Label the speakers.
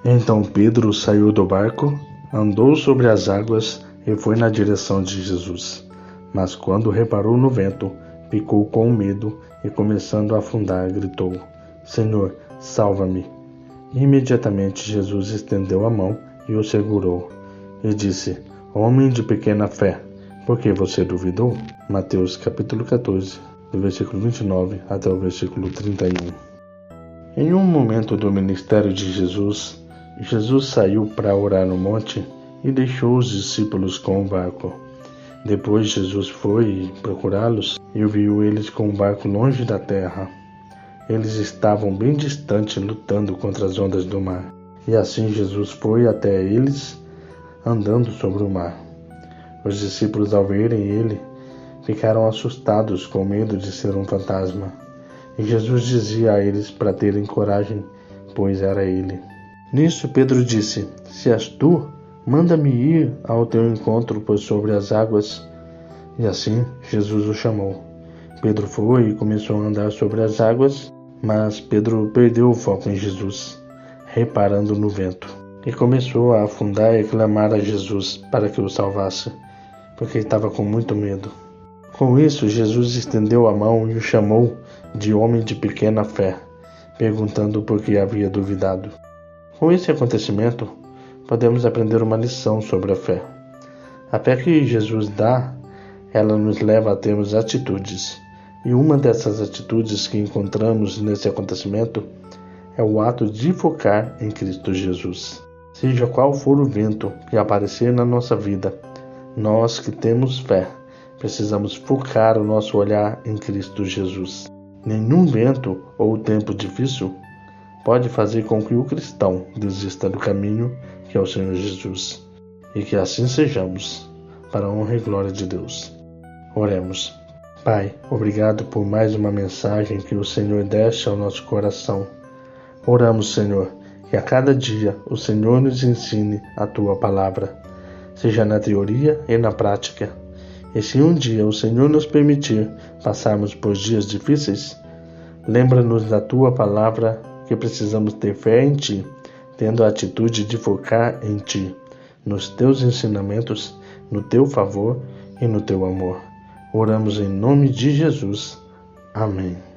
Speaker 1: Então Pedro saiu do barco, andou sobre as águas e foi na direção de Jesus. Mas quando reparou no vento, ficou com medo e, começando a afundar, gritou: Senhor, salva-me! Imediatamente Jesus estendeu a mão e o segurou e disse: Homem de pequena fé, por que você duvidou? Mateus capítulo 14, do versículo 29 até o versículo 31. Em um momento do ministério de Jesus, Jesus saiu para orar no monte e deixou os discípulos com o barco. Depois Jesus foi procurá-los e viu eles com o barco longe da terra. Eles estavam bem distantes, lutando contra as ondas do mar. E assim Jesus foi até eles, andando sobre o mar. Os discípulos, ao verem ele, ficaram assustados, com medo de ser um fantasma. E Jesus dizia a eles para terem coragem, pois era ele. Nisso Pedro disse: Se és tu, manda-me ir ao teu encontro por sobre as águas. E assim Jesus o chamou. Pedro foi e começou a andar sobre as águas, mas Pedro perdeu o foco em Jesus, reparando no vento, e começou a afundar e clamar a Jesus para que o salvasse, porque estava com muito medo. Com isso, Jesus estendeu a mão e o chamou de homem de pequena fé, perguntando por que havia duvidado. Com esse acontecimento, podemos aprender uma lição sobre a fé. A fé que Jesus dá, ela nos leva a termos atitudes. E uma dessas atitudes que encontramos nesse acontecimento é o ato de focar em Cristo Jesus. Seja qual for o vento que aparecer na nossa vida, nós que temos fé, precisamos focar o nosso olhar em Cristo Jesus. Nenhum vento ou tempo difícil pode fazer com que o cristão desista do caminho que é o Senhor Jesus. E que assim sejamos, para a honra e glória de Deus. Oremos. Pai, obrigado por mais uma mensagem que o Senhor deixa ao nosso coração. Oramos, Senhor, que a cada dia o Senhor nos ensine a Tua palavra, seja na teoria e na prática. E se um dia o Senhor nos permitir passarmos por dias difíceis, lembra-nos da Tua palavra que precisamos ter fé em Ti, tendo a atitude de focar em Ti, nos Teus ensinamentos, no Teu favor e no Teu amor. Oramos em nome de Jesus. Amém.